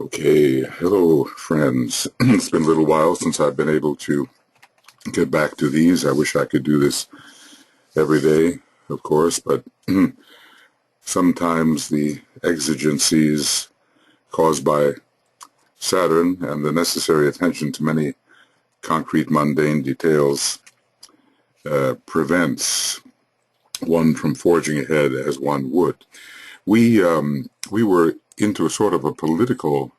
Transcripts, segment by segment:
Okay, hello friends. It's been a little while since I've been able to get back to these. I wish I could do this every day, of course, but sometimes the exigencies caused by Saturn and the necessary attention to many concrete mundane details prevents one from forging ahead as one would. We were into a sort of a political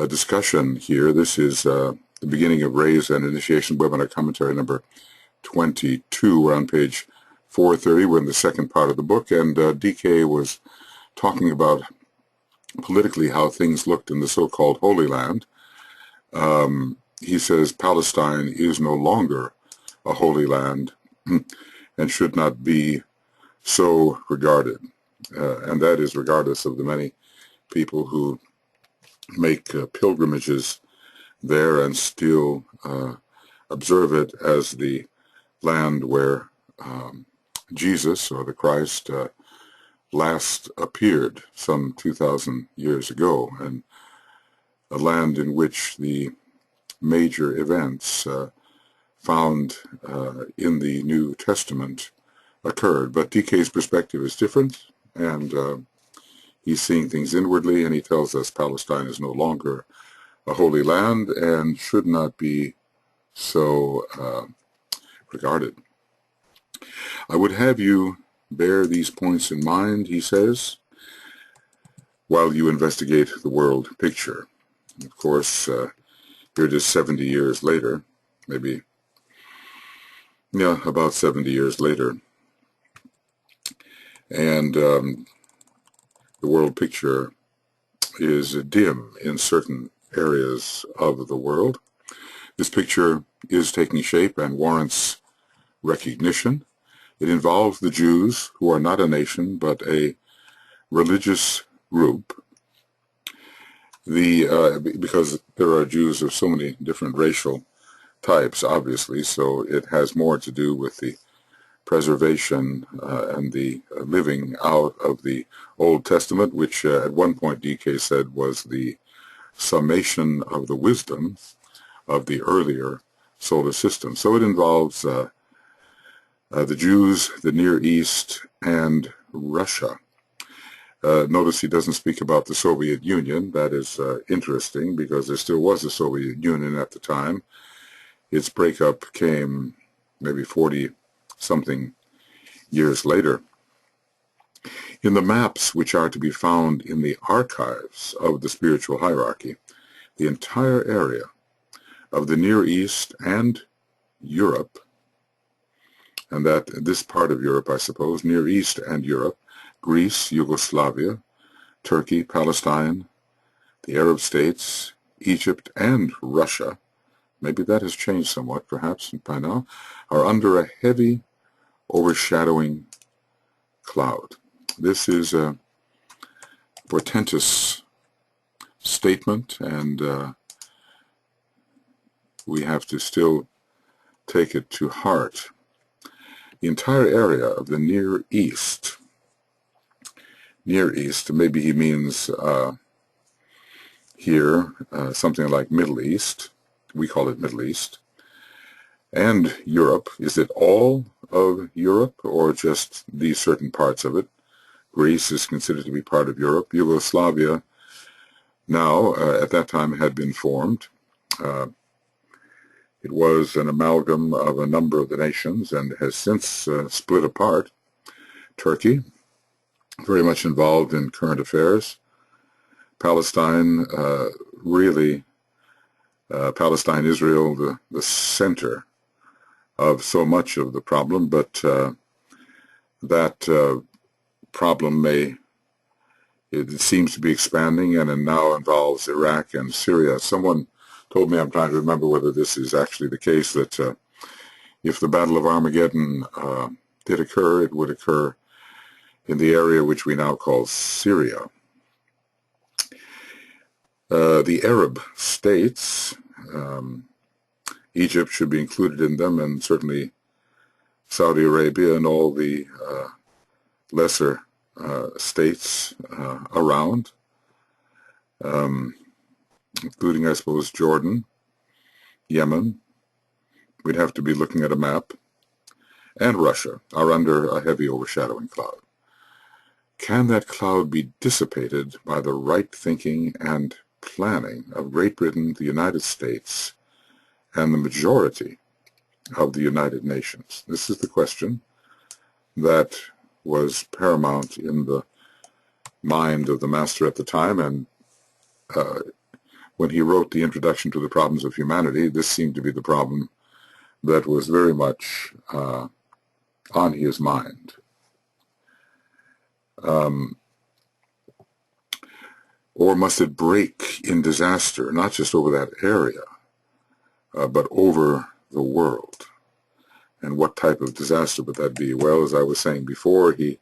discussion here. This is the beginning of Ray's and Initiation Webinar Commentary number 22. We're on page 430. We're in the second part of the book, and DK was talking about politically how things looked in the so-called Holy Land. He says Palestine is no longer a holy land and should not be so regarded. And that is regardless of the many people who make pilgrimages there and still observe it as the land where Jesus, or the Christ, last appeared some 2,000 years ago, and a land in which the major events found in the New Testament occurred. But DK's perspective is different, and he's seeing things inwardly, and he tells us Palestine is no longer a holy land and should not be so regarded. I would have you bear these points in mind, he says, while you investigate the world picture. Of course, here it is 70 years later, maybe, yeah, about 70 years later, and the world picture is dim in certain areas of the world. This picture is taking shape and warrants recognition. It involves the Jews, who are not a nation but a religious group. Because there are Jews of so many different racial types, obviously, so it has more to do with the preservation and the living out of the Old Testament, which at one point DK said was the summation of the wisdom of the earlier solar system. So it involves the Jews, the Near East, and Russia. Notice he doesn't speak about the Soviet Union. That is interesting, because there still was a Soviet Union at the time. Its breakup came maybe 40-something years later. In the maps which are to be found in the archives of the spiritual hierarchy, the entire area of the Near East and Europe, and that this part of Europe, I suppose, Near East and Europe, Greece, Yugoslavia, Turkey, Palestine, the Arab states, Egypt, and Russia, maybe that has changed somewhat, perhaps, by now, are under a heavy overshadowing cloud. This is a portentous statement, and we have to still take it to heart. The entire area of the Near East, maybe he means here something like Middle East, we call it Middle East, and Europe. Is it all of Europe, or just these certain parts of it? Greece is considered to be part of Europe. Yugoslavia now, at that time, had been formed. It was an amalgam of a number of the nations and has since split apart. Turkey, very much involved in current affairs. Palestine, Palestine, Israel, the center of so much of the problem, but that problem it seems to be expanding, and it now involves Iraq and Syria. Someone told me, I'm trying to remember whether this is actually the case, that if the Battle of Armageddon did occur, it would occur in the area which we now call Syria. The Arab states, Egypt should be included in them, and certainly Saudi Arabia and all the lesser states around. including, I suppose, Jordan, Yemen. We'd have to be looking at a map, and Russia are under a heavy overshadowing cloud. Can that cloud be dissipated by the right thinking and planning of Great Britain, the United States, and the majority of the United Nations? This is the question that was paramount in the mind of the master at the time, and when he wrote the Introduction to the Problems of Humanity, this seemed to be the problem that was very much on his mind. Or must it break in disaster, not just over that area, but over the world? And what type of disaster would that be? Well, as I was saying before, he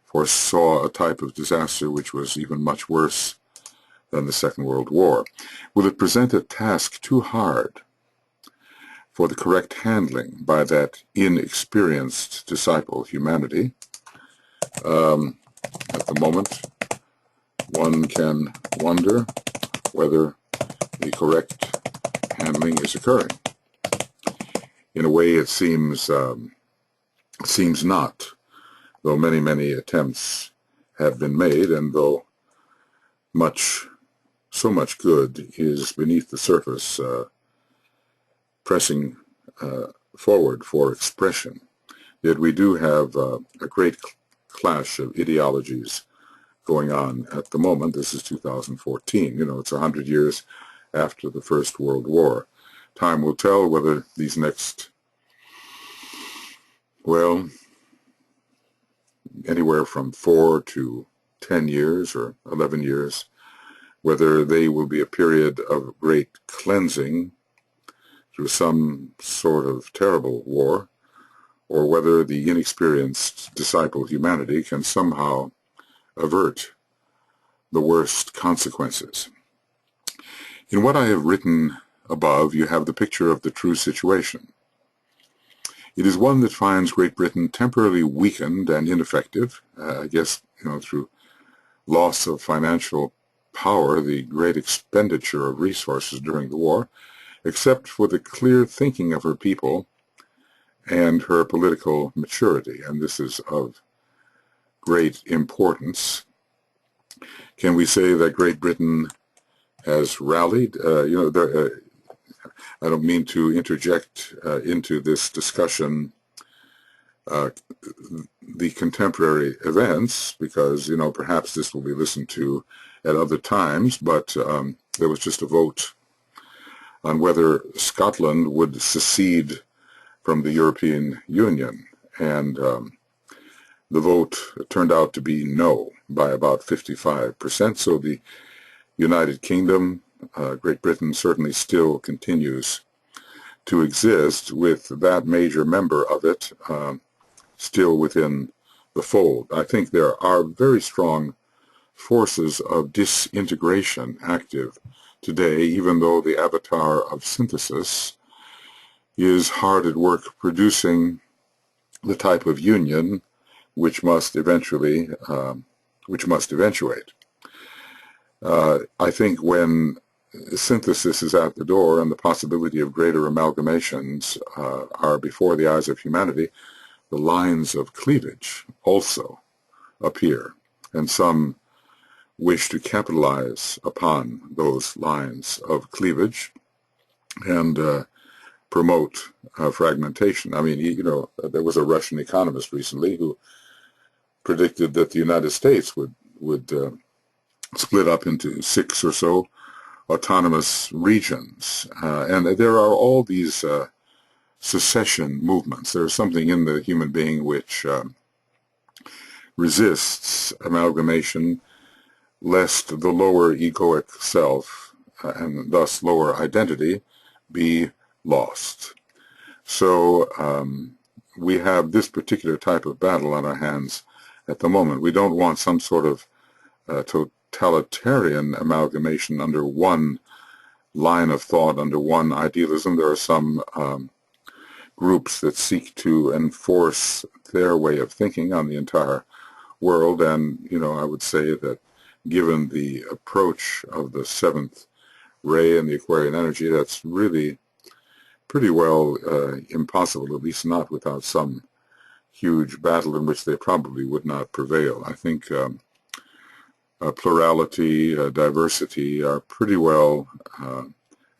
foresaw a type of disaster which was even much worse than the Second World War. Will it present a task too hard for the correct handling by that inexperienced disciple, humanity? At the moment, one can wonder whether the correct handling is occurring. In a way, it seems not, though many, many attempts have been made, and though so much good is beneath the surface, pressing forward for expression. Yet we do have a great clash of ideologies going on at the moment. This is 2014. You know, it's 100 years after the First World War. Time will tell whether these next, well, anywhere from 4 to 10 years or 11 years, whether they will be a period of great cleansing through some sort of terrible war, or whether the inexperienced disciple humanity can somehow avert the worst consequences. In what I have written above, you have the picture of the true situation. It is one that finds Great Britain temporarily weakened and ineffective, I guess, you know, through loss of financial power, the great expenditure of resources during the war, except for the clear thinking of her people and her political maturity, and this is of great importance. Can we say that Great Britain has rallied? I don't mean to interject into this discussion the contemporary events, because, you know, perhaps this will be listened to at other times, but there was just a vote on whether Scotland would secede from the European Union, and the vote turned out to be no by about 55%. So the United Kingdom, Great Britain, certainly still continues to exist with that major member of it still within the fold. I think there are very strong forces of disintegration active today, even though the avatar of synthesis is hard at work producing the type of union which must eventuate. I think when synthesis is at the door and the possibility of greater amalgamations are before the eyes of humanity, the lines of cleavage also appear, and some wish to capitalize upon those lines of cleavage and promote fragmentation. I mean, you know, there was a Russian economist recently who predicted that the United States would split up into 6 or so autonomous regions, and there are all these secession movements. There's something in the human being which resists amalgamation, lest the lower egoic self and thus lower identity be lost. So we have this particular type of battle on our hands at the moment. We don't want some sort of totalitarian amalgamation under one line of thought, under one idealism. There are some groups that seek to enforce their way of thinking on the entire world, and, you know, I would say that given the approach of the seventh ray and the Aquarian energy, that's really pretty well impossible, at least not without some huge battle in which they probably would not prevail. I think plurality, diversity are pretty well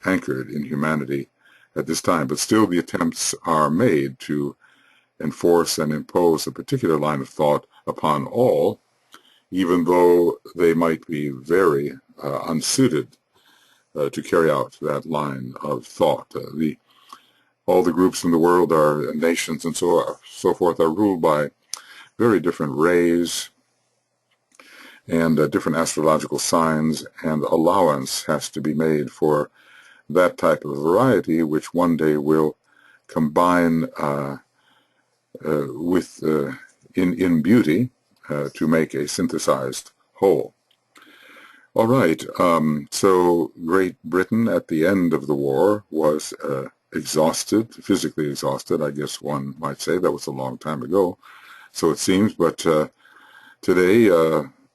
anchored in humanity at this time, but still the attempts are made to enforce and impose a particular line of thought upon all, even though they might be very unsuited to carry out that line of thought. All the groups in the world are nations and so forth are ruled by very different rays and different astrological signs, and allowance has to be made for that type of variety, which one day will combine in beauty to make a synthesized whole. All right, so Great Britain at the end of the war was exhausted, physically exhausted, I guess one might say. That was a long time ago, so it seems, but today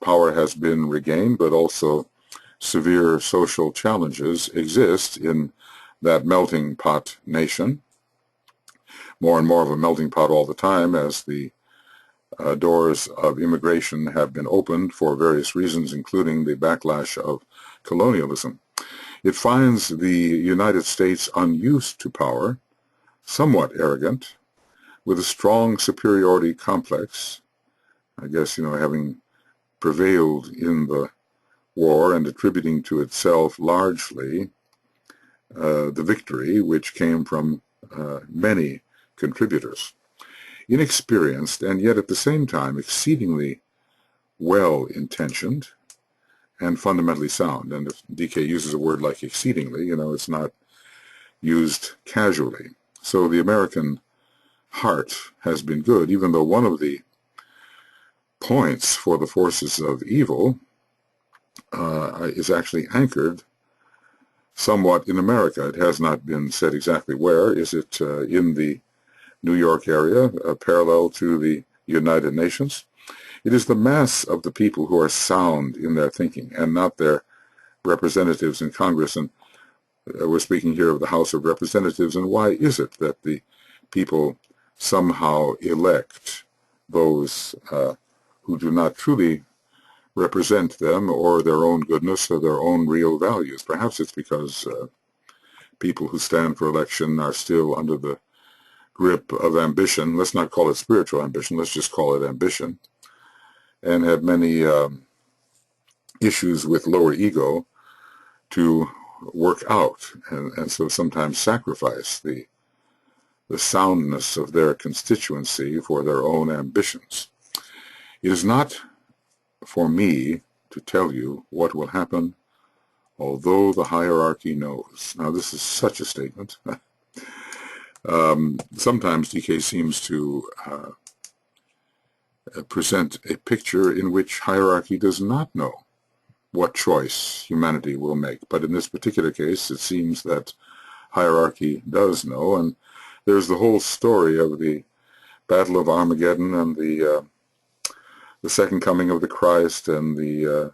power has been regained, but also severe social challenges exist in that melting pot nation. More and more of a melting pot all the time as the doors of immigration have been opened for various reasons, including the backlash of colonialism. It finds the United States unused to power, somewhat arrogant, with a strong superiority complex, I guess, having prevailed in the war and attributing to itself largely the victory, which came from many contributors. Inexperienced and yet at the same time exceedingly well-intentioned and fundamentally sound. And if DK uses a word like exceedingly, it's not used casually. So the American heart has been good, even though one of the points for the forces of evil is actually anchored somewhat in America. It has not been said exactly where. Is it in the New York area, parallel to the United Nations? It is the mass of the people who are sound in their thinking and not their representatives in Congress. And we're speaking here of the House of Representatives. And why is it that the people somehow elect those who do not truly represent them or their own goodness or their own real values? Perhaps it's because people who stand for election are still under the grip of ambition. Let's not call it spiritual ambition, let's just call it ambition, and have many issues with lower ego to work out, and so sometimes sacrifice the soundness of their constituency for their own ambitions. It is not for me to tell you what will happen, although the hierarchy knows. Now, this is such a statement. Sometimes DK seems to present a picture in which hierarchy does not know what choice humanity will make. But in this particular case, it seems that hierarchy does know, and there's the whole story of the Battle of Armageddon and the second coming of the Christ and the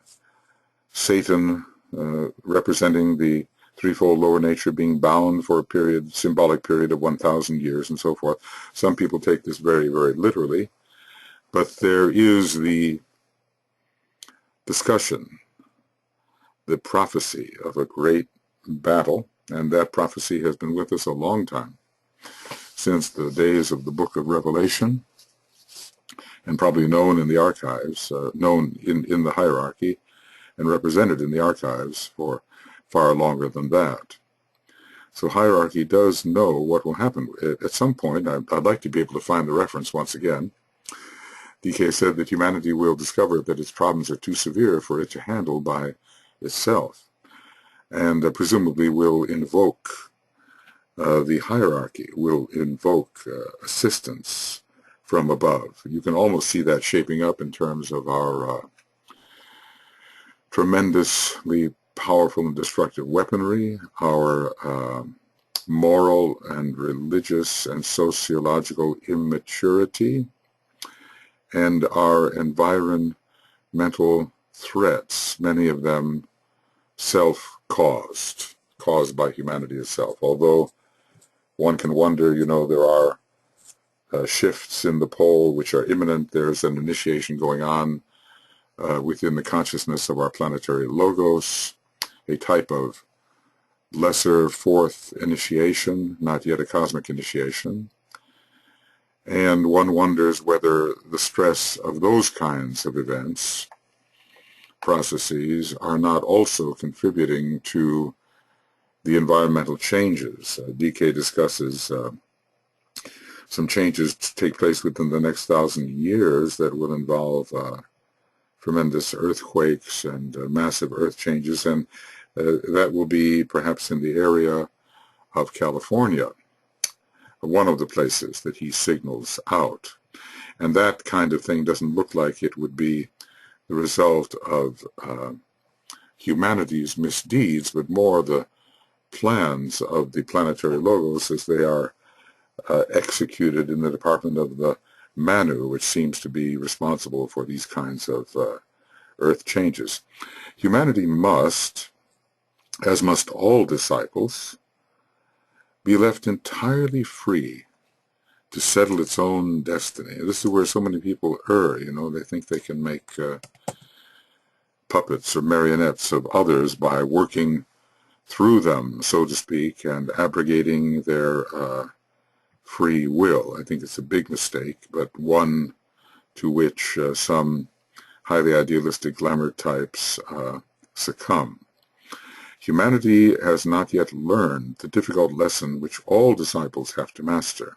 Satan representing the threefold lower nature being bound for a period, symbolic period of 1,000 years and so forth. Some people take this very, very literally, but there is the discussion, the prophecy of a great battle, and that prophecy has been with us a long time, since the days of the book of Revelation, and probably known in the archives, known in the hierarchy, and represented in the archives for far longer than that. So hierarchy does know what will happen. At some point, I'd like to be able to find the reference once again. DK said that humanity will discover that its problems are too severe for it to handle by itself, and presumably will invoke the hierarchy, will invoke assistance from above. You can almost see that shaping up in terms of our tremendously powerful and destructive weaponry, our moral and religious and sociological immaturity, and our environmental threats, many of them self-caused, caused by humanity itself. Although one can wonder, there are shifts in the pole which are imminent. There's an initiation going on within the consciousness of our planetary logos, a type of lesser fourth initiation, not yet a cosmic initiation. And one wonders whether the stress of those kinds of events, processes, are not also contributing to the environmental changes. DK discusses some changes to take place within the next 1,000 years that will involve tremendous earthquakes and massive earth changes, and that will be perhaps in the area of California, one of the places that he signals out. And that kind of thing doesn't look like it would be the result of humanity's misdeeds, but more the plans of the planetary logos as they are executed in the department of the Manu, which seems to be responsible for these kinds of earth changes. Humanity must, as must all disciples, be left entirely free to settle its own destiny. This is where so many people err, they think they can make puppets or marionettes of others by working through them, so to speak, and abrogating their free will. I think it's a big mistake, but one to which some highly idealistic glamour types succumb. Humanity has not yet learned the difficult lesson which all disciples have to master,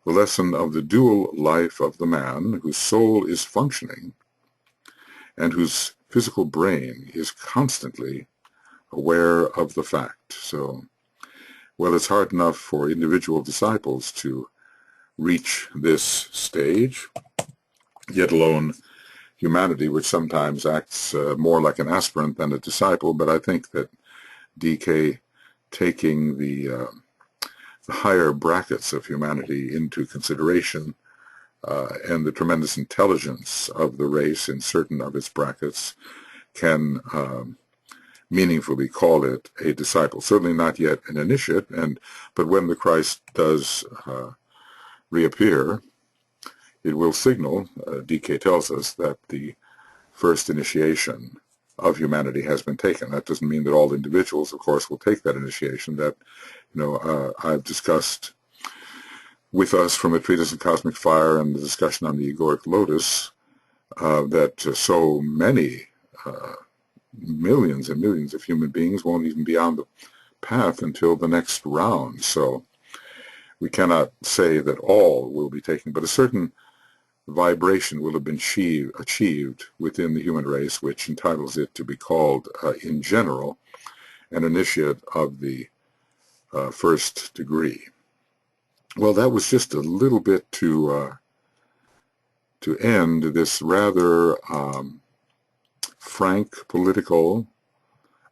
the lesson of the dual life of the man whose soul is functioning and whose physical brain is constantly aware of the fact. So, well, it's hard enough for individual disciples to reach this stage, yet alone humanity, which sometimes acts more like an aspirant than a disciple. But I think that DK, taking the higher brackets of humanity into consideration and the tremendous intelligence of the race in certain of its brackets, can meaningfully call it a disciple. Certainly not yet an initiate, but when the Christ does reappear, it will signal, DK tells us, that the first initiation of humanity has been taken. That doesn't mean that all individuals, of course, will take that initiation. That, I've discussed with us from a treatise on cosmic fire and the discussion on the egoic lotus, that so many millions and millions of human beings won't even be on the path until the next round. So we cannot say that all will be taken, but a certain vibration will have been achieved within the human race, which entitles it to be called, in general, an initiate of the first degree. Well, that was just a little bit to end this rather frank political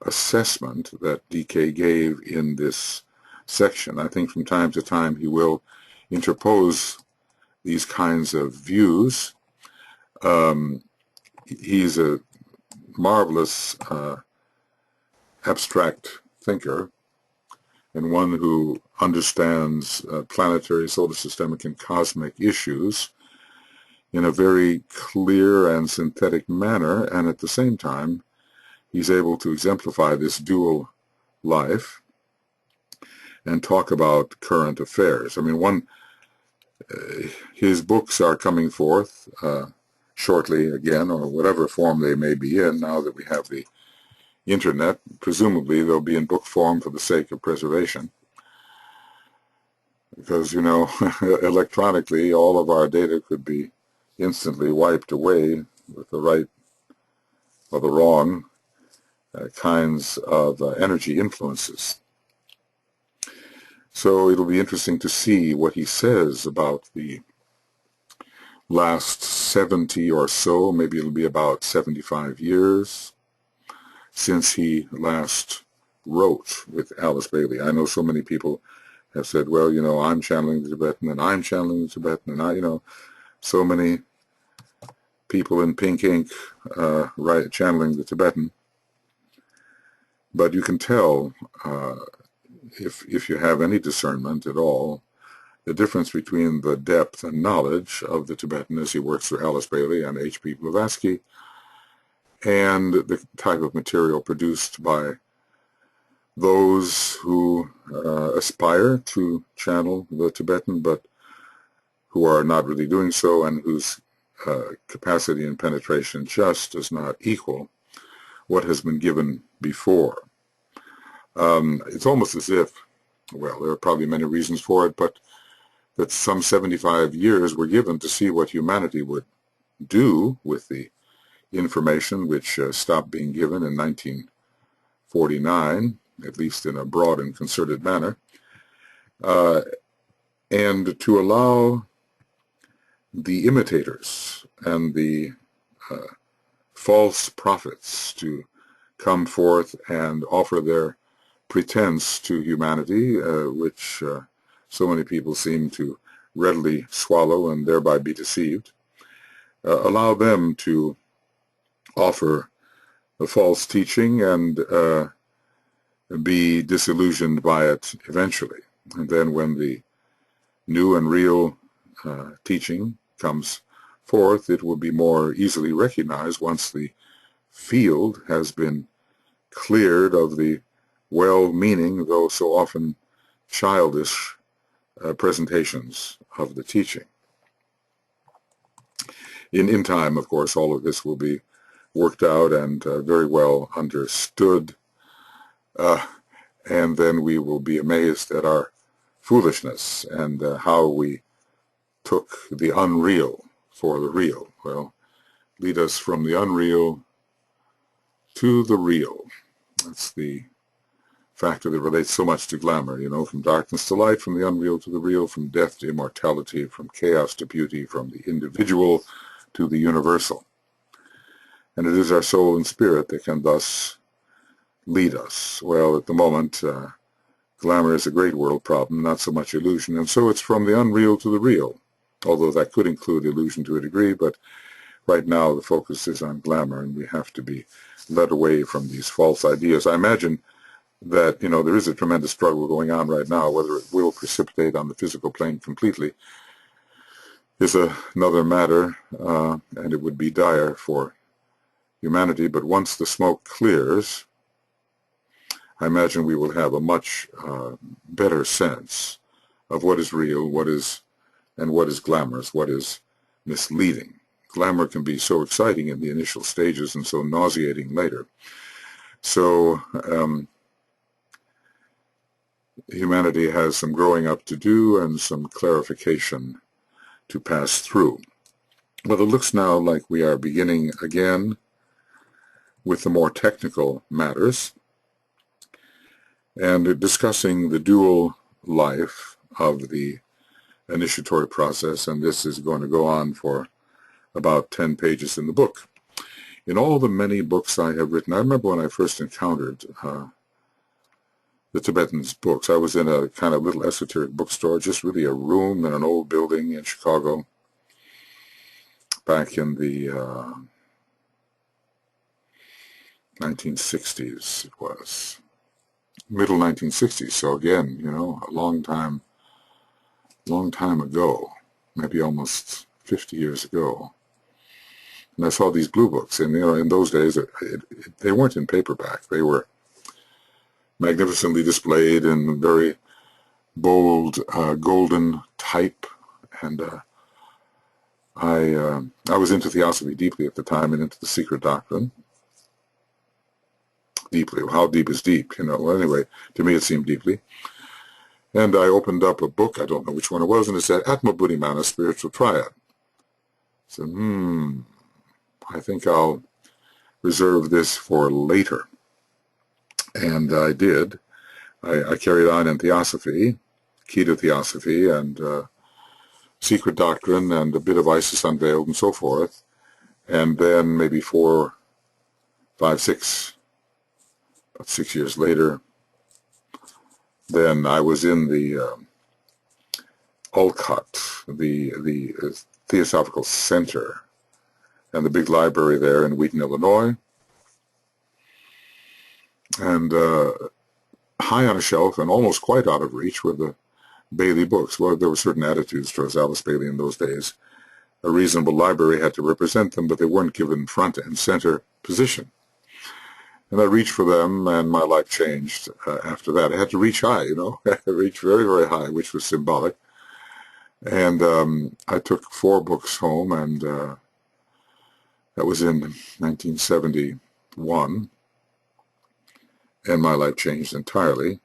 assessment that DK gave in this section. I think from time to time he will interpose these kinds of views. He's a marvelous abstract thinker and one who understands planetary, solar systemic, and cosmic issues in a very clear and synthetic manner, and at the same time he's able to exemplify this dual life and talk about current affairs. I mean, his books are coming forth shortly again, or whatever form they may be in now that we have the internet. Presumably they'll be in book form for the sake of preservation, because, electronically all of our data could be instantly wiped away with the right or the wrong kinds of energy influences. So it'll be interesting to see what he says about the last 70 or so, maybe it'll be about 75 years since he last wrote with Alice Bailey. I know so many people have said, well, I'm channeling the Tibetan, and I'm channeling the Tibetan, and so many people in pink ink channeling the Tibetan. But you can tell, if you have any discernment at all, the difference between the depth and knowledge of the Tibetan as he works through Alice Bailey and H.P. Blavatsky, and the type of material produced by those who aspire to channel the Tibetan, but who are not really doing so, and whose capacity and penetration just does not equal what has been given before. It's almost as if, well, there are probably many reasons for it, but that some 75 years were given to see what humanity would do with the information which stopped being given in 1949, at least in a broad and concerted manner, and to allow the imitators and the false prophets to come forth and offer their pretense to humanity, which so many people seem to readily swallow and thereby be deceived. Allow them to offer a false teaching and be disillusioned by it eventually. And then when the new and real teaching comes forth, it will be more easily recognized once the field has been cleared of the well-meaning, though so often childish, presentations of the teaching. In time, of course, all of this will be worked out and very well understood, and then we will be amazed at our foolishness and how we took the unreal for the real. Well, lead us from the unreal to the real. That's the factor that relates so much to glamour, you know, from darkness to light, from the unreal to the real, from death to immortality, from chaos to beauty, from the individual to the universal. And it is our soul and spirit that can thus lead us. Well, at the moment, glamour is a great world problem, not so much illusion, and so it's from the unreal to the real, although that could include illusion to a degree, but right now the focus is on glamour, and we have to be led away from these false ideas. I imagine that, you know, there is a tremendous struggle going on right now. Whether it will precipitate on the physical plane completely is another matter, and it would be dire for humanity. But once the smoke clears, I imagine we will have a much better sense of what is real, what is glamorous, what is misleading. Glamour can be so exciting in the initial stages and so nauseating later. So humanity has some growing up to do and some clarification to pass through. Well, it looks now like we are beginning again with the more technical matters and discussing the dual life of the initiatory process, and this is going to go on for about 10 pages in the book. In all the many books I have written, I remember when I first encountered the Tibetan's books. I was in a kind of little esoteric bookstore, just really a room in an old building in Chicago back in the 1960s, it was. Middle 1960s, so again, you know, a long time ago, maybe almost 50 years ago. And I saw these blue books, and, you know, in those days, they weren't in paperback. They were magnificently displayed in very bold golden type, and I was into theosophy deeply at the time and into the secret doctrine. Deeply. How deep is deep, you know? Well, anyway, to me it seemed deeply. And I opened up a book, I don't know which one it was, and it said, Atma Buddhimana, Spiritual Triad. I said, I think I'll reserve this for later. And I did. I carried on in theosophy, key to theosophy, and secret doctrine, and a bit of Isis Unveiled, and so forth. And then maybe 4, 5, 6, about 6 years later, then I was in the Olcott, the Theosophical Center and the big library there in Wheaton, Illinois. And high on a shelf and almost quite out of reach were the Bailey books. Well, there were certain attitudes towards Alice Bailey in those days. A reasonable library had to represent them, but they weren't given front and center position. And I reached for them, and my life changed after that. I had to reach high, you know. I had to reach very, very high, which was symbolic. And I took 4 books home, and that was in 1971. And my life changed entirely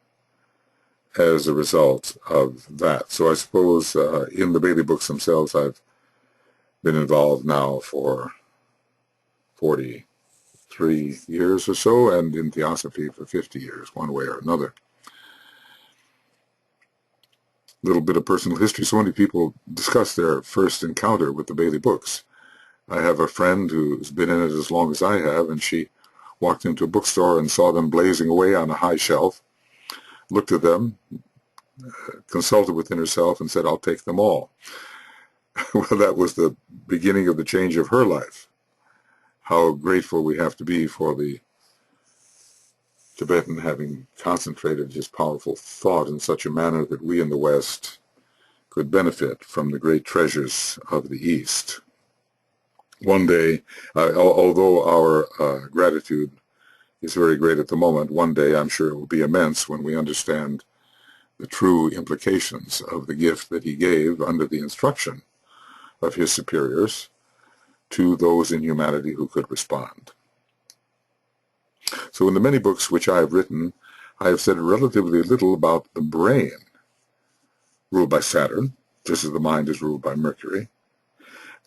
as a result of that. So I suppose in the Bailey books themselves, I've been involved now for 43 years or so, and in Theosophy for 50 years, one way or another. A little bit of personal history. So many people discuss their first encounter with the Bailey books. I have a friend who's been in it as long as I have, and she walked into a bookstore and saw them blazing away on a high shelf, looked at them, consulted within herself, and said, "I'll take them all." Well, that was the beginning of the change of her life. How grateful we have to be for the Tibetan having concentrated his powerful thought in such a manner that we in the West could benefit from the great treasures of the East. One day, although our gratitude is very great at the moment, one day I'm sure it will be immense when we understand the true implications of the gift that he gave under the instruction of his superiors to those in humanity who could respond. So in the many books which I have written, I have said relatively little about the brain, ruled by Saturn, just as the mind is ruled by Mercury,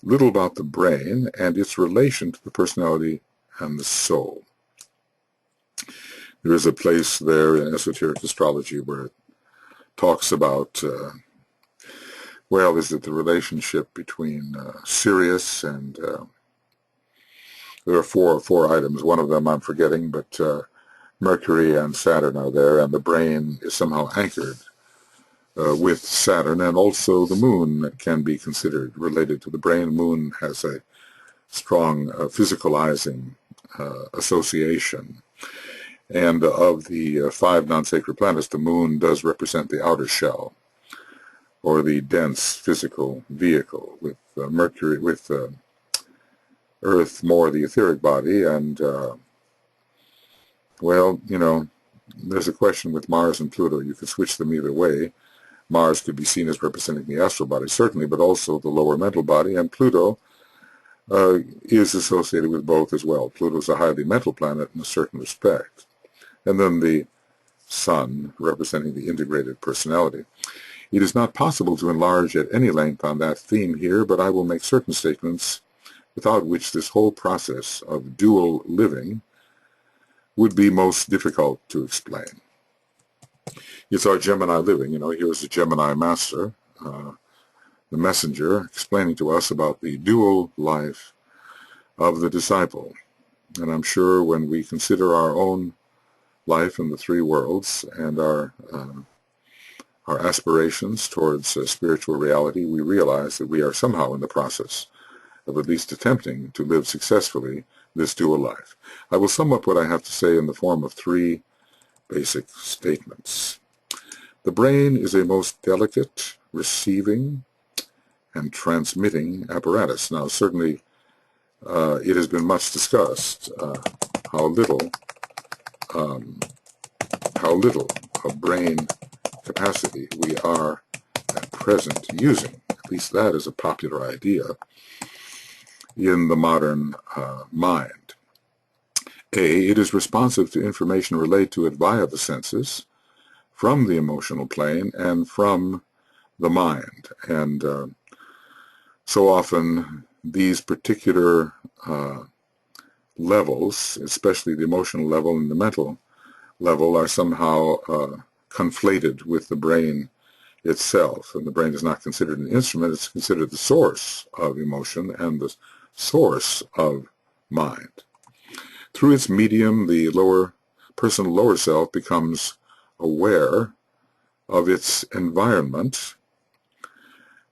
little about the brain and its relation to the personality and the soul. There is a place there in esoteric astrology where it talks about, well, is it the relationship between Sirius and, there are four items. One of them I'm forgetting, but Mercury and Saturn are there, and the brain is somehow anchored with Saturn, and also the moon can be considered related to the brain. The moon has a strong physicalizing association. And of the 5 non-sacred planets, the moon does represent the outer shell, or the dense physical vehicle, with Mercury, with Earth more the etheric body, and, well, you know, there's a question with Mars and Pluto. You could switch them either way. Mars could be seen as representing the astral body, certainly, but also the lower mental body, and Pluto is associated with both as well. Pluto is a highly mental planet in a certain respect. And then the Sun, representing the integrated personality. It is not possible to enlarge at any length on that theme here, but I will make certain statements without which this whole process of dual living would be most difficult to explain. It's our Gemini living. You know, here's the Gemini master, the messenger, explaining to us about the dual life of the disciple. And I'm sure when we consider our own life in the 3 worlds and our aspirations towards spiritual reality, we realize that we are somehow in the process of at least attempting to live successfully this dual life. I will sum up what I have to say in the form of 3 basic statements. The brain is a most delicate, receiving, and transmitting apparatus. Now, certainly, it has been much discussed how little of brain capacity we are at present using. At least that is a popular idea in the modern mind. It is responsive to information relayed to it via the senses, from the emotional plane, and from the mind. And so often these particular levels, especially the emotional level and the mental level, are somehow conflated with the brain itself. And the brain is not considered an instrument, it's considered the source of emotion and the source of mind. Through its medium, the personal lower self becomes aware of its environment,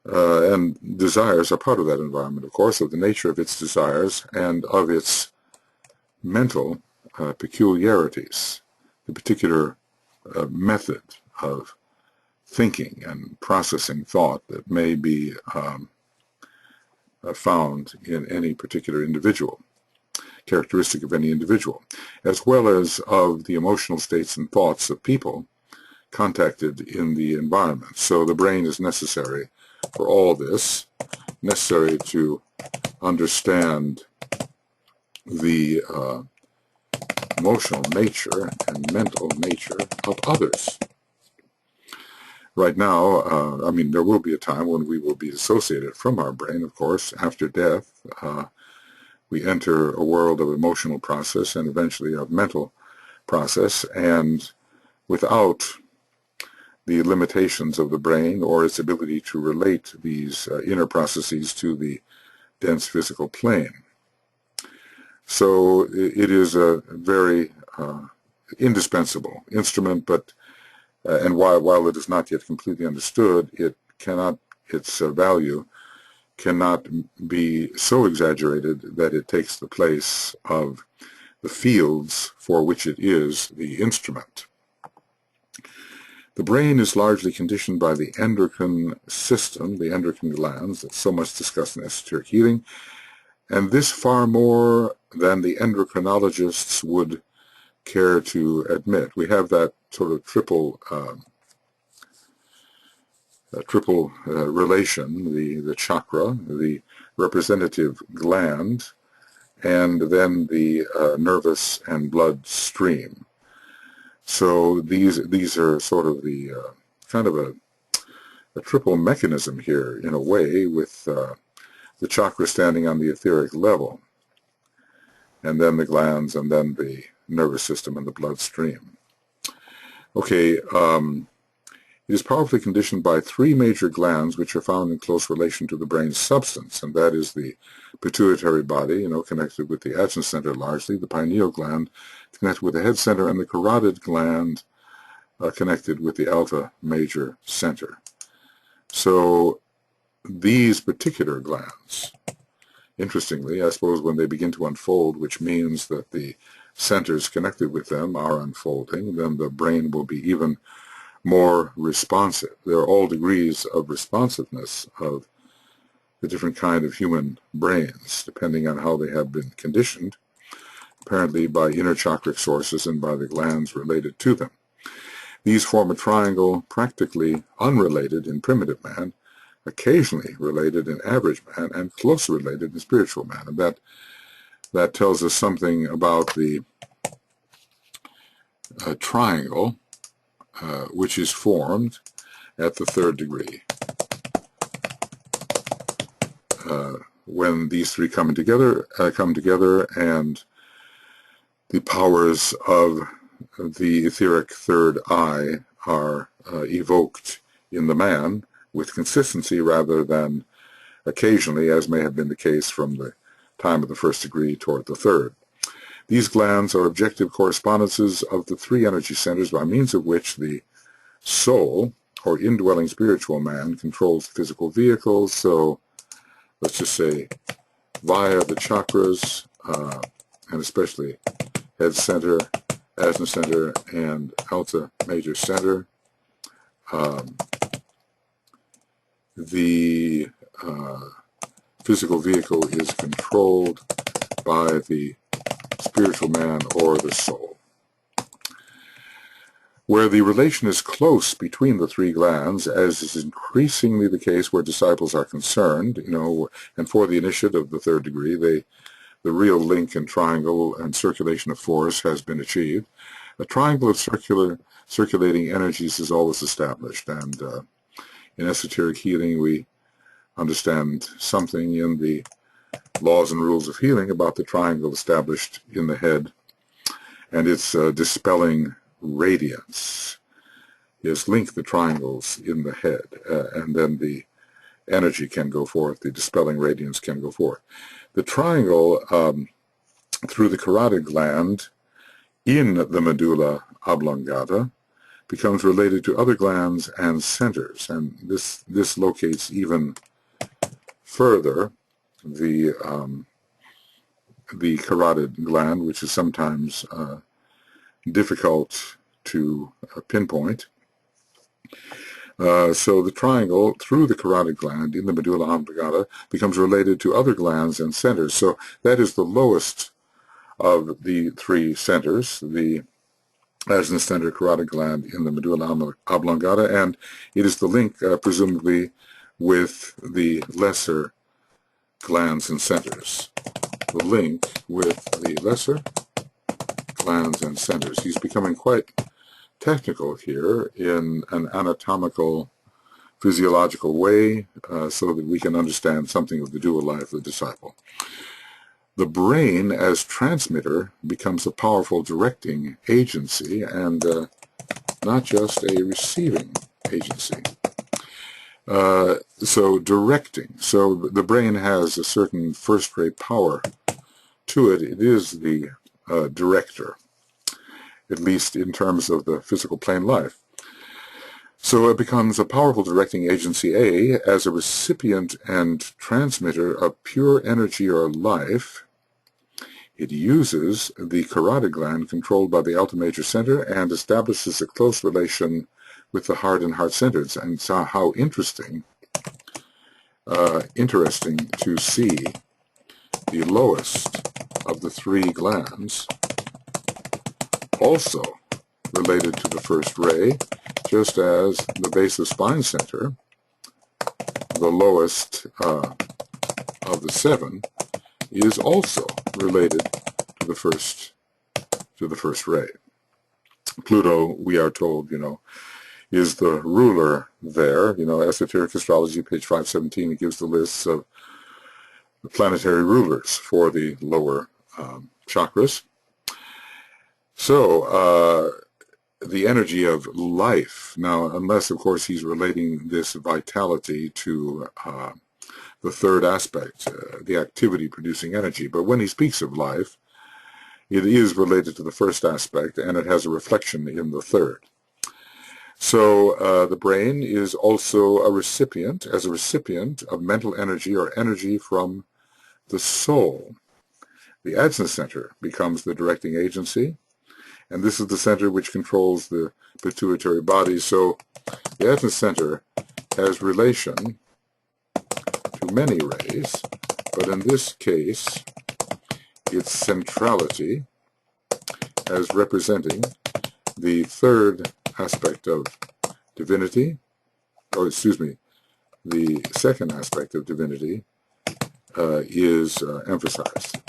and desires are part of that environment, of course, of the nature of its desires and of its mental peculiarities, the particular method of thinking and processing thought that may be found in any particular individual, characteristic of any individual, as well as of the emotional states and thoughts of people contacted in the environment. So the brain is necessary for all this, necessary to understand the emotional nature and mental nature of others. Right now, I mean, there will be a time when we will be dissociated from our brain, of course. After death, we enter a world of emotional process and eventually of mental process, and without the limitations of the brain or its ability to relate these inner processes to the dense physical plane. So it is a very indispensable instrument, but and while it is not yet completely understood, its value cannot be so exaggerated that it takes the place of the fields for which it is the instrument. The brain is largely conditioned by the endocrine system, the endocrine glands, that's so much discussed in esoteric healing, and this far more than the endocrinologists would care to admit. We have that sort of triple relation, the chakra, the representative gland, and then the nervous and blood stream. So these are sort of the kind of a triple mechanism here in a way, with the chakra standing on the etheric level, and then the glands, and then the nervous system and the bloodstream. Okay, it is powerfully conditioned by three major glands which are found in close relation to the brain's substance, and that is the pituitary body, connected with the adjacent center largely, the pineal gland connected with the head center, and the carotid gland connected with the alpha major center. So these particular glands, interestingly, I suppose when they begin to unfold, which means that the centers connected with them are unfolding, then the brain will be even more responsive. There are all degrees of responsiveness of the different kind of human brains, depending on how they have been conditioned, apparently by inner chakric sources and by the glands related to them. These form a triangle practically unrelated in primitive man, occasionally related in average man, and closely related in spiritual man. And that tells us something about the triangle which is formed at the third degree. When these three come together, and the powers of the etheric third eye are evoked in the man with consistency rather than occasionally, as may have been the case from the time of the first degree toward the third. These glands are objective correspondences of the three energy centers by means of which the soul, or indwelling spiritual man, controls physical vehicles. So let's just say via the chakras, and especially head center, ajna center, and alta major center, the physical vehicle is controlled by the spiritual man or the soul. Where the relation is close between the three glands, as is increasingly the case where disciples are concerned, and for the initiate of the third degree, the real link and triangle and circulation of force has been achieved. A triangle of circulating energies is always established, and in esoteric healing we understand something in the laws and rules of healing about the triangle established in the head and its dispelling radiance is linked the triangles in the head, and then the energy can go forth, the dispelling radiance can go forth. The triangle through the carotid gland in the medulla oblongata becomes related to other glands and centers, and this locates even further the carotid gland, which is sometimes difficult to pinpoint. So the triangle through the carotid gland in the medulla oblongata becomes related to other glands and centers. So that is the lowest of the three centers, the Ajna center carotid gland in the medulla oblongata, and it is the link, presumably, with the lesser glands and centers. The link with the lesser glands and centers. He's becoming quite technical here in an anatomical, physiological way, so that we can understand something of the dual life of the disciple. The brain, as transmitter, becomes a powerful directing agency and not just a receiving agency. So directing. So the brain has a certain first-rate power to it. It is the director, at least in terms of the physical plane life. So it becomes a powerful directing agency, A, as a recipient and transmitter of pure energy or life. It uses the carotid gland controlled by the alto major center and establishes a close relation with the heart and heart centers. And so how interesting to see the lowest of the three glands also related to the first ray, just as the base of spine center, the lowest of the seven, is also related to the first ray. Pluto, we are told, is the ruler there. Esoteric Astrology, page 517, it gives the lists of the planetary rulers for the lower chakras. So, the energy of life. Now, unless, of course, he's relating this vitality to the third aspect, the activity-producing energy. But when he speaks of life, it is related to the first aspect, and it has a reflection in the third. So the brain is also a recipient, as a recipient of mental energy or energy from the soul. The Ajna center becomes the directing agency, and this is the center which controls the pituitary body. So the Ajna center has relation to many rays, but in this case, its centrality as representing the third aspect of divinity, the second aspect of divinity is emphasized.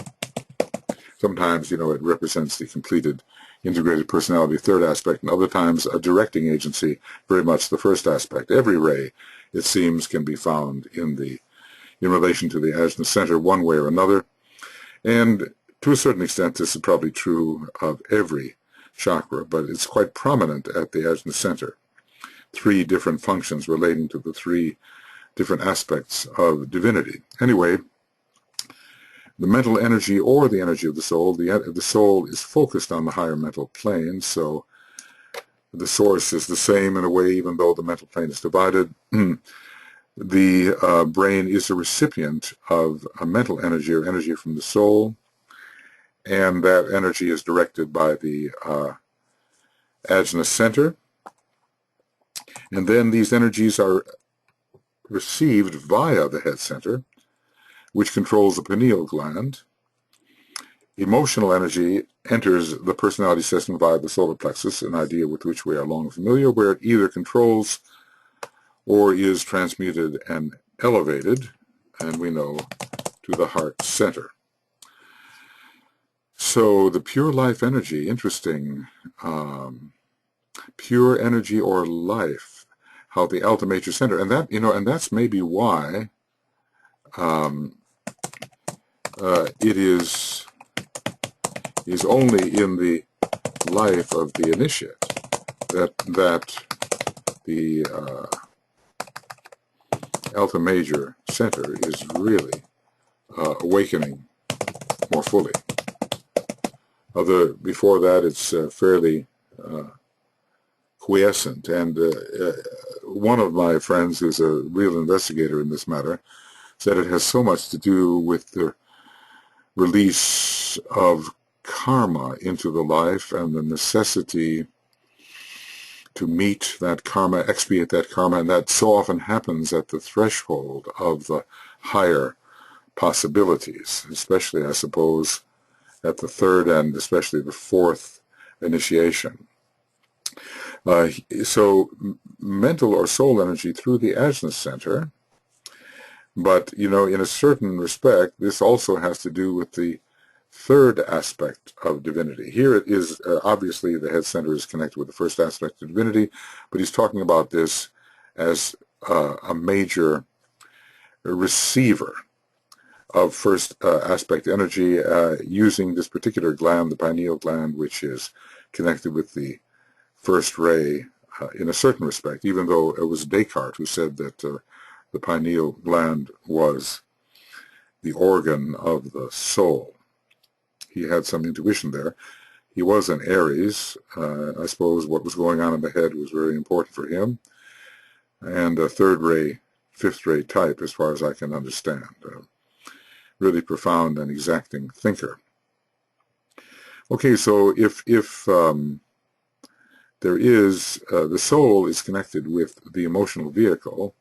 Sometimes, it represents the completed integrated personality, third aspect, and other times a directing agency, very much the first aspect. Every ray, it seems, can be found in relation to the Ajna center one way or another. And to a certain extent, this is probably true of every chakra, but it's quite prominent at the Ajna center. Three different functions relating to the three different aspects of divinity. Anyway, the mental energy or the energy of the soul is focused on the higher mental plane, so the source is the same in a way, even though the mental plane is divided. The brain is a recipient of a mental energy or energy from the soul, and that energy is directed by the Ajna center. And then these energies are received via the head center, which controls the pineal gland. Emotional energy enters the personality system via the solar plexus, an idea with which we are long familiar, where it either controls or is transmuted and elevated, and we know, to the heart center. So the pure life energy, interesting, pure energy or life, how the alto major center, and that, and that's maybe why it is only in the life of the initiate that the alto major center is really awakening more fully. Before that, it's fairly quiescent. And one of my friends, who's a real investigator in this matter, said it has so much to do with the release of karma into the life and the necessity to meet that karma, expiate that karma, and that so often happens at the threshold of the higher possibilities, especially, I suppose, at the third and especially the fourth initiation. So mental or soul energy through the ajna center, but, you know, in a certain respect, this also has to do with the third aspect of divinity. Here it is, obviously the head center is connected with the first aspect of divinity, but he's talking about this as a major receiver of first aspect energy using this particular gland, the pineal gland, which is connected with the first ray in a certain respect, even though it was Descartes who said that the pineal gland was the organ of the soul. He had some intuition there. He was an Aries. I suppose what was going on in the head was very important for him. And a third ray, fifth ray type, as far as I can understand. Really profound and exacting thinker. Okay, so if there is, the soul is connected with the emotional vehicle,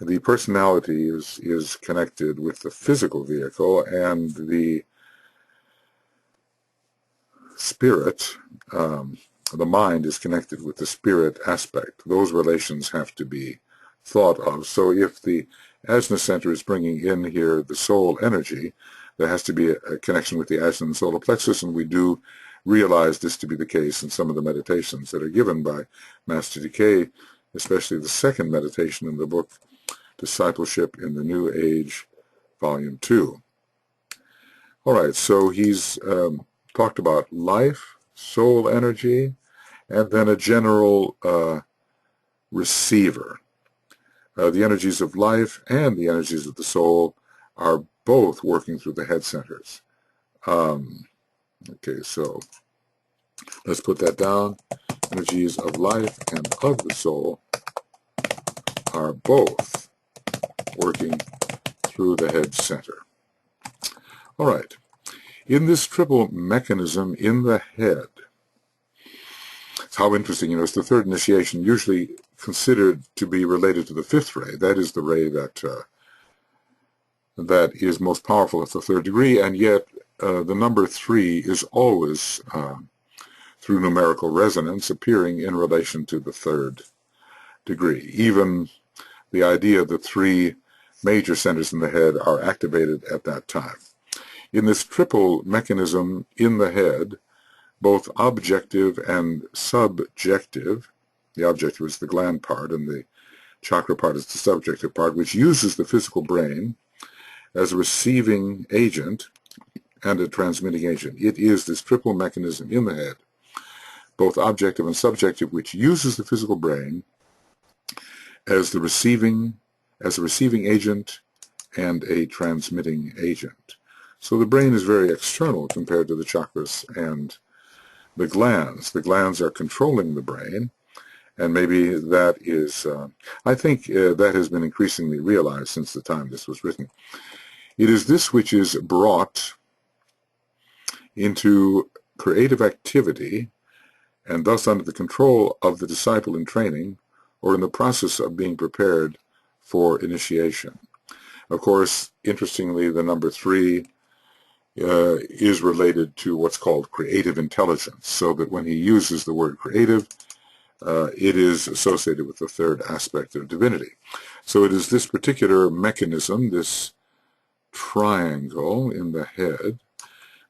the personality is connected with the physical vehicle, and the spirit, the mind, is connected with the spirit aspect. Those relations have to be thought of. So if the ajna center is bringing in here the soul energy, there has to be a connection with the ajna and solar plexus, and we do realize this to be the case in some of the meditations that are given by Master Decay, especially the second meditation in the book, Discipleship in the New Age, Volume 2. All right, so he's talked about life, soul energy, and then a general receiver. The energies of life and the energies of the soul are both working through the head centers. Okay, so let's put that down. Energies of life and of the soul are both working through the head center. All right. In this triple mechanism in the head, it's how interesting, you know, it's the third initiation, usually considered to be related to the fifth ray. That is the ray that that is most powerful at the third degree, and yet the number 3 is always, through numerical resonance, appearing in relation to the third degree. Even the idea that 3 major centers in the head are activated at that time. In this triple mechanism in the head, both objective and subjective, the objective is the gland part and the chakra part is the subjective part, which uses the physical brain as a receiving agent and a transmitting agent. It is this triple mechanism in the head, both objective and subjective, which uses the physical brain as a receiving agent and a transmitting agent. So the brain is very external compared to the chakras and the glands. The glands are controlling the brain, and maybe that is, I think that has been increasingly realized since the time this was written. It is this which is brought into creative activity and thus under the control of the disciple in training or in the process of being prepared for initiation. Of course, interestingly, the number 3 is related to what's called creative intelligence, so that when he uses the word creative, it is associated with the third aspect of divinity. So it is this particular mechanism, this triangle in the head,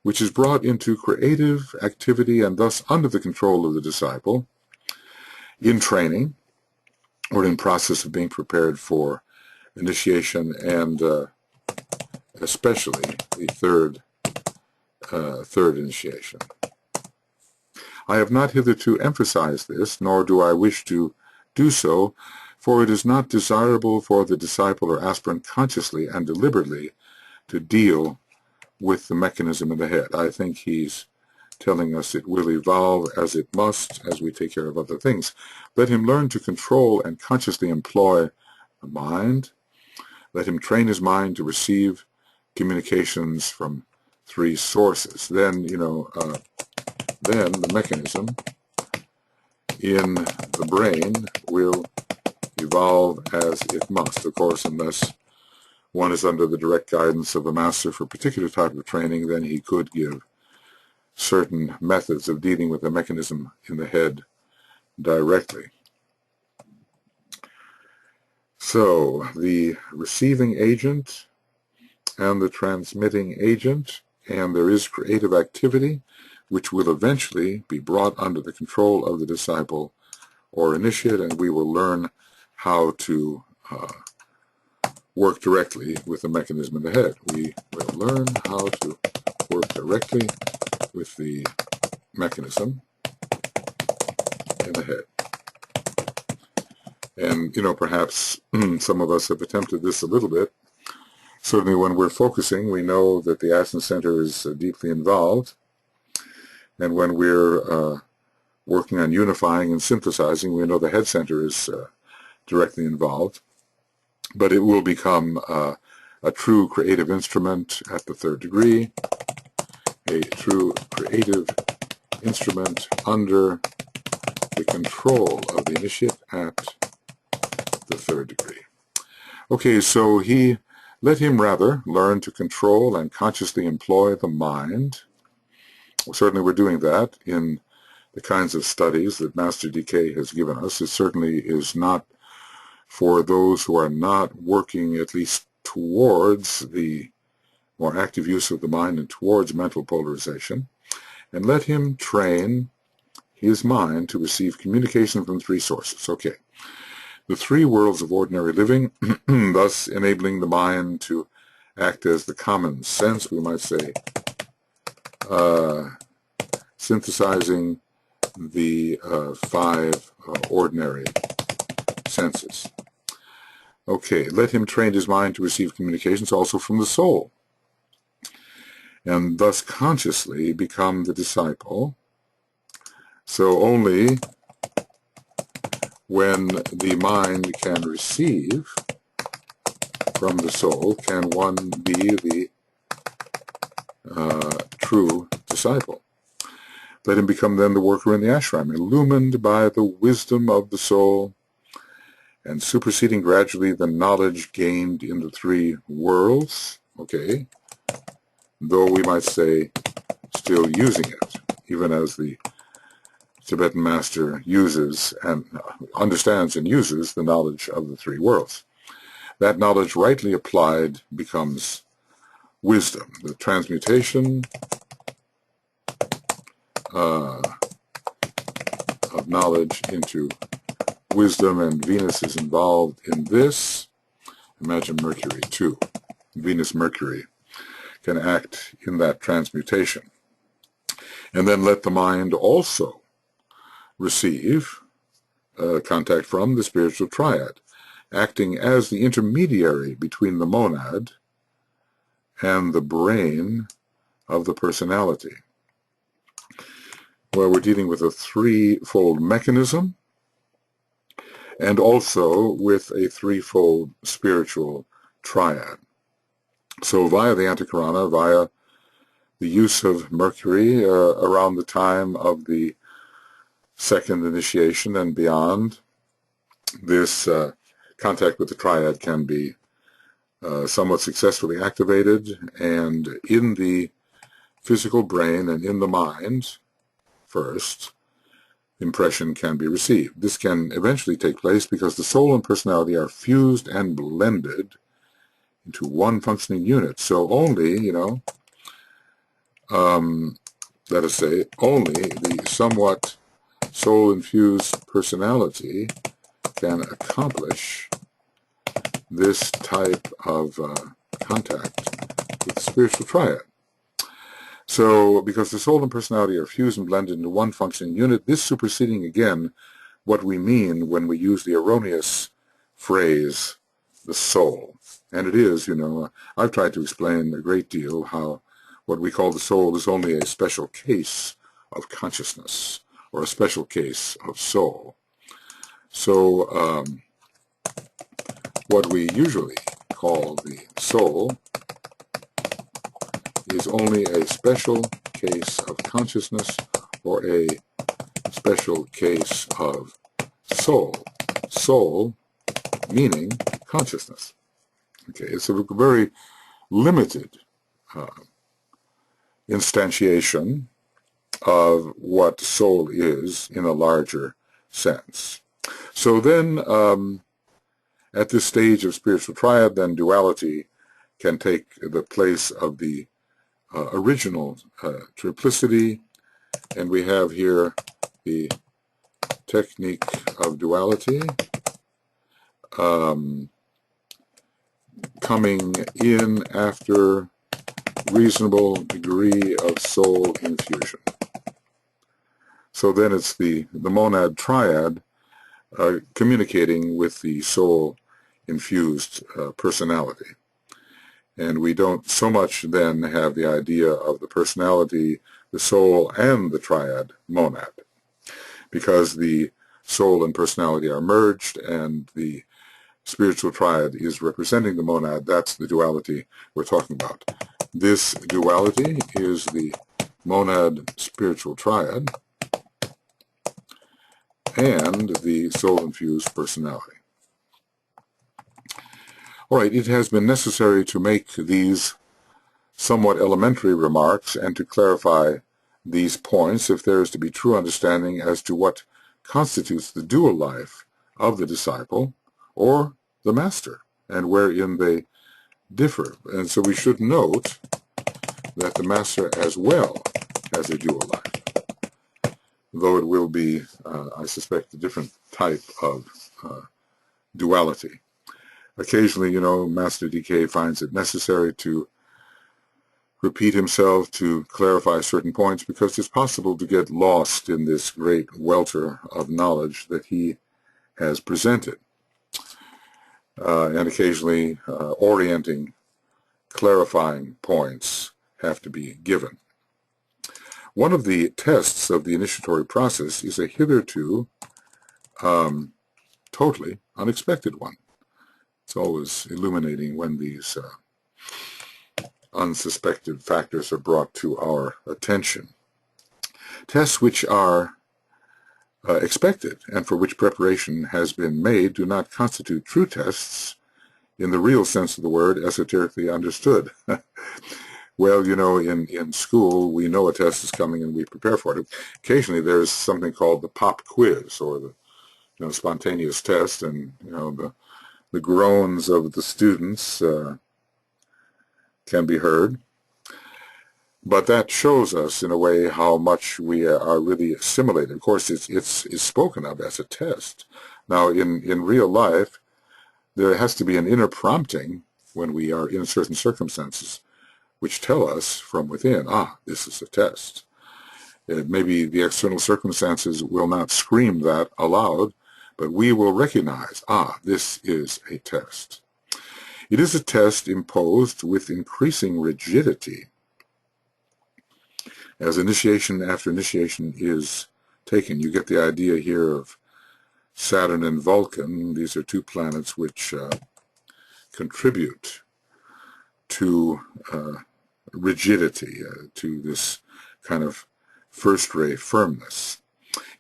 which is brought into creative activity and thus under the control of the disciple in training or in process of being prepared for initiation, and especially the third initiation. I have not hitherto emphasized this, nor do I wish to do so, for it is not desirable for the disciple or aspirant consciously and deliberately to deal with the mechanism in the head. I think he's telling us it will evolve as it must as we take care of other things. Let him learn to control and consciously employ the mind. Let him train his mind to receive communications from three sources. Then, then the mechanism in the brain will evolve as it must. Of course, unless one is under the direct guidance of a master for a particular type of training, then he could give certain methods of dealing with the mechanism in the head directly. So, the receiving agent and the transmitting agent, and there is creative activity which will eventually be brought under the control of the disciple or initiate, and we will learn how to work directly with the mechanism in the head. We will learn how to work directly with the mechanism in the head. And, perhaps some of us have attempted this a little bit. Certainly when we're focusing, we know that the Asana Center is deeply involved. And when we're working on unifying and synthesizing, we know the head center is directly involved. But it will become a true creative instrument at the third degree, a true creative instrument under the control of the initiate at the third degree. Okay, so let him rather learn to control and consciously employ the mind. Well, certainly we're doing that in the kinds of studies that Master DK has given us. It certainly is not for those who are not working at least towards the more active use of the mind and towards mental polarization. And let him train his mind to receive communication from three sources. Okay. The three worlds of ordinary living, thus enabling the mind to act as the common sense, we might say, synthesizing the five ordinary senses. Okay, let him train his mind to receive communications also from the soul, and thus consciously become the disciple. So only when the mind can receive from the soul can one be the true disciple. Let him become then the worker in the ashram, illumined by the wisdom of the soul and superseding gradually the knowledge gained in the three worlds, okay, though we might say still using it, even as the Tibetan master uses and understands and uses the knowledge of the three worlds. That knowledge rightly applied becomes wisdom, the transmutation of knowledge into wisdom, and Venus is involved in this. Imagine Mercury too. Venus, Mercury can act in that transmutation. And then let the mind also receive contact from the spiritual triad, acting as the intermediary between the monad and the brain of the personality. Well, we're dealing with a threefold mechanism and also with a threefold spiritual triad. So via the Antakarana, via the use of Mercury around the time of the second initiation and beyond, this contact with the triad can be somewhat successfully activated, and in the physical brain and in the mind, first, impression can be received. This can eventually take place because the soul and personality are fused and blended into one functioning unit. So only, let us say, only the somewhat soul-infused personality can accomplish this type of contact with the spiritual triad. So, because the soul and personality are fused and blended into one functioning unit, this superseding again what we mean when we use the erroneous phrase, the soul. And it is, I've tried to explain a great deal how what we call the soul is only a special case of consciousness, or a special case of soul. So what we usually call the soul is only a special case of consciousness, or a special case of soul. Soul meaning consciousness. Okay, it's a very limited instantiation of what soul is in a larger sense. So then, at this stage of spiritual triad, then duality can take the place of the original triplicity, and we have here the technique of duality coming in after reasonable degree of soul infusion. So then it's the monad triad communicating with the soul-infused personality. And we don't so much then have the idea of the personality, the soul, and the triad monad, because the soul and personality are merged, and the spiritual triad is representing the monad. That's the duality we're talking about. This duality is the monad spiritual triad and the soul-infused personality. All right, it has been necessary to make these somewhat elementary remarks and to clarify these points if there is to be true understanding as to what constitutes the dual life of the disciple or the master, and wherein they differ. And so we should note that the master as well has a dual life, though it will be, I suspect, a different type of duality. Occasionally, you know, Master DK finds it necessary to repeat himself to clarify certain points, because it's possible to get lost in this great welter of knowledge that he has presented. And occasionally orienting, clarifying points have to be given. One of the tests of the initiatory process is a hitherto totally unexpected one. It's always illuminating when these unsuspected factors are brought to our attention. Tests which are expected and for which preparation has been made do not constitute true tests in the real sense of the word, esoterically understood. Well, you know, in school, we know a test is coming and we prepare for it. Occasionally, there's something called the pop quiz, or the spontaneous test, and the groans of the students can be heard. But that shows us, in a way, how much we are really assimilated. Of course, it's spoken of as a test. Now, in real life, there has to be an inner prompting when we are in certain circumstances which tell us from within, this is a test. Maybe the external circumstances will not scream that aloud, but we will recognize, this is a test. It is a test imposed with increasing rigidity as initiation after initiation is taken. You get the idea here of Saturn and Vulcan. These are two planets which contribute to rigidity, to this kind of first-ray firmness.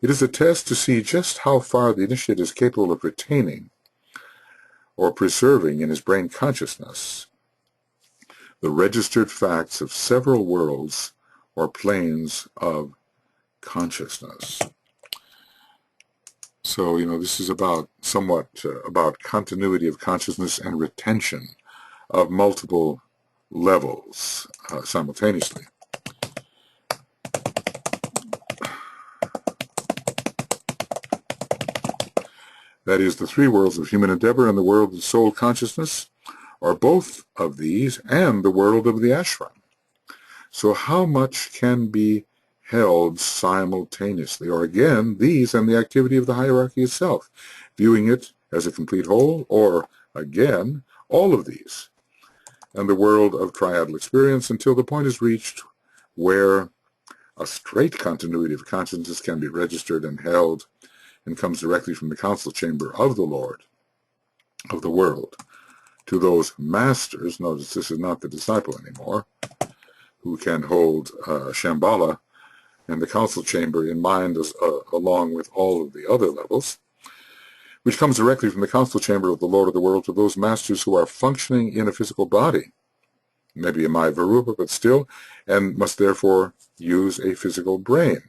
It is a test to see just how far the initiate is capable of retaining or preserving in his brain consciousness the registered facts of several worlds or planes of consciousness. So, this is somewhat about continuity of consciousness and retention of multiple levels simultaneously. That is, the three worlds of human endeavor and the world of soul consciousness are both of these, and the world of the ashram. So how much can be held simultaneously? Or again, these and the activity of the hierarchy itself, viewing it as a complete whole, or again, all of these, and the world of triadal experience, until the point is reached where A straight continuity of consciousness can be registered and held and comes directly from the council chamber of the Lord of the world to those masters, notice this is not the disciple anymore, who can hold Shamballa and the council chamber in mind along with all of the other levels, which comes directly from the council chamber of the Lord of the world to those masters who are functioning in a physical body, maybe a Varupa, but still, and must therefore use a physical brain,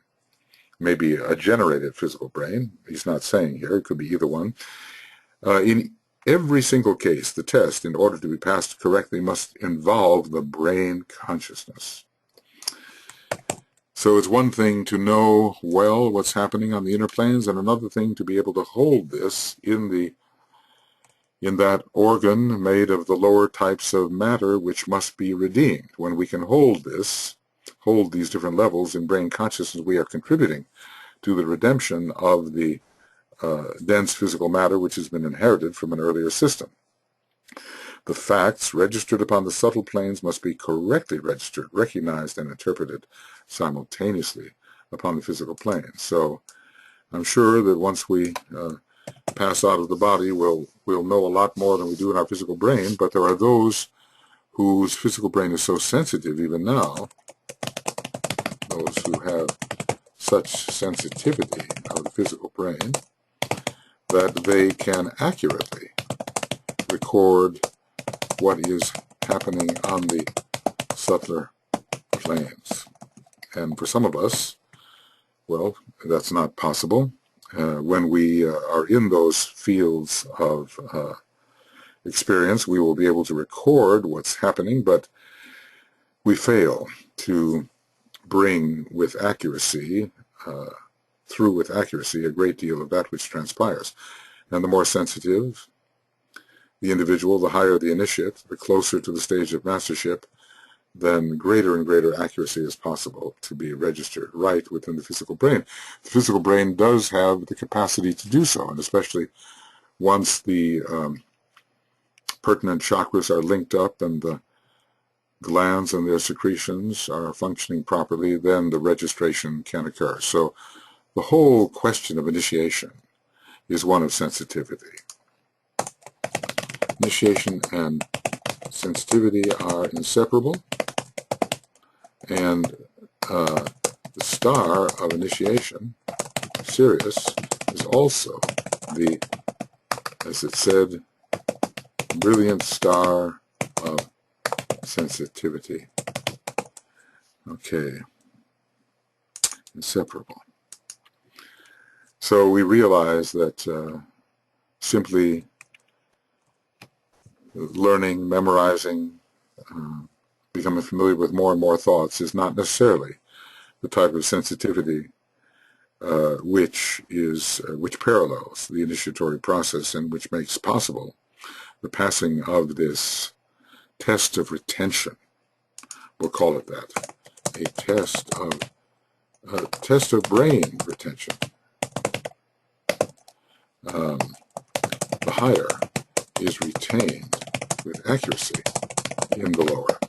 maybe a generated physical brain. He's not saying here, it could be either one. In every single case, the test, in order to be passed correctly, must involve the brain consciousness. So it's one thing to know well what's happening on the inner planes, and another thing to be able to hold this in that organ made of the lower types of matter which must be redeemed. When we can hold these different levels in brain consciousness, we are contributing to the redemption of the dense physical matter which has been inherited from an earlier system. The facts registered upon the subtle planes must be correctly registered, recognized, and interpreted simultaneously upon the physical plane. So I'm sure that once we pass out of the body, we'll know a lot more than we do in our physical brain, but there are those whose physical brain is so sensitive even now, those who have such sensitivity of the physical brain, that they can accurately record what is happening on the subtler planes. And for some of us, well, that's not possible. When we are in those fields of experience, we will be able to record what's happening, but we fail to bring with accuracy, through with accuracy, a great deal of that which transpires. And the more sensitive the individual, the higher the initiate, the closer to the stage of mastership, then greater and greater accuracy is possible to be registered right within the physical brain. The physical brain does have the capacity to do so, and especially once the pertinent chakras are linked up and the glands and their secretions are functioning properly, then the registration can occur. So the whole question of initiation is one of sensitivity. Initiation and sensitivity are inseparable, and the star of initiation, Sirius, is also the, as it said, brilliant star of sensitivity. Okay, inseparable. So we realize that simply learning, memorizing, becoming familiar with more and more thoughts is not necessarily the type of sensitivity which parallels the initiatory process and which makes possible the passing of this test of retention. We'll call it that, a test of brain retention. The higher is retained with accuracy in the lower.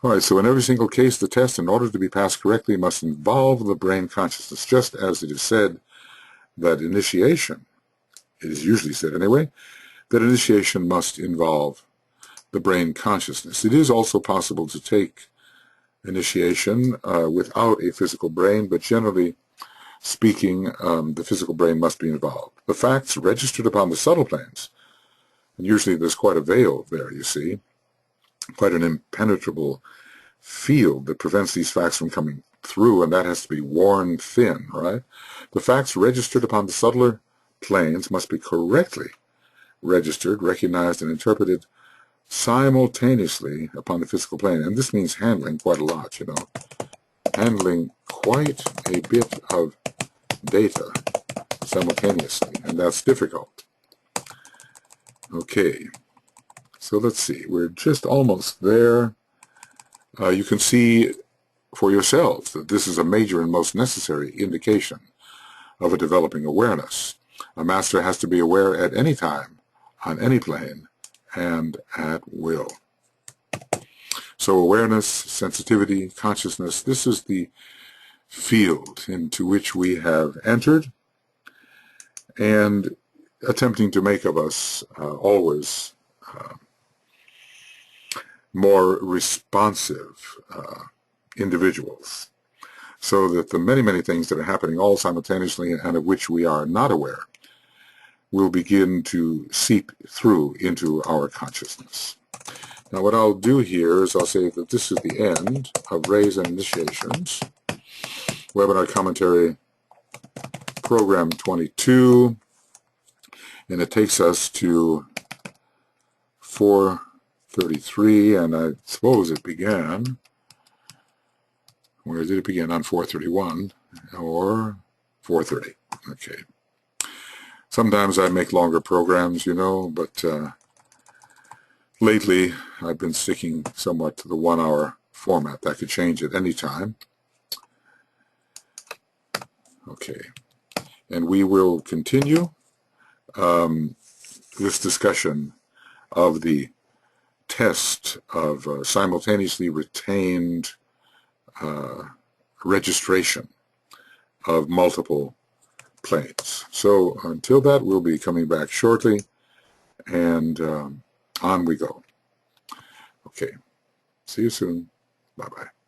All right, so in every single case, the test, in order to be passed correctly, must involve the brain consciousness, just as it is said that initiation, it is usually said anyway, that initiation must involve the brain consciousness. It is also possible to take initiation without a physical brain, but generally speaking, the physical brain must be involved. The facts registered upon the subtle planes, and usually there's quite a veil there, you see, quite an impenetrable field that prevents these facts from coming through, and that has to be worn thin, right? The facts registered upon the subtler planes must be correctly registered, recognized, and interpreted simultaneously upon the physical plane. And this means handling quite a lot, you know, handling quite a bit of data simultaneously, and that's difficult. Okay, so let's see, we're just almost there. You can see for yourselves that this is a major and most necessary indication of a developing awareness. A master has to be aware at any time, on any plane, and at will. So awareness, sensitivity, consciousness, this is the field into which we have entered and attempting to make of us always more responsive individuals, so that the many, many things that are happening all simultaneously and of which we are not aware will begin to seep through into our consciousness. Now what I'll do here is I'll say that this is the end of Rays and Initiations, Webinar Commentary Program 22, and it takes us to 433, and I suppose it began, where did it begin? On 431 or 430. Okay. Sometimes I make longer programs, you know, but lately I've been sticking somewhat to the 1 hour format. That could change at any time. Okay. And we will continue this discussion of the test of simultaneously retained registration of multiple planes. So until that, we'll be coming back shortly, and on we go. Okay. See you soon. Bye-bye.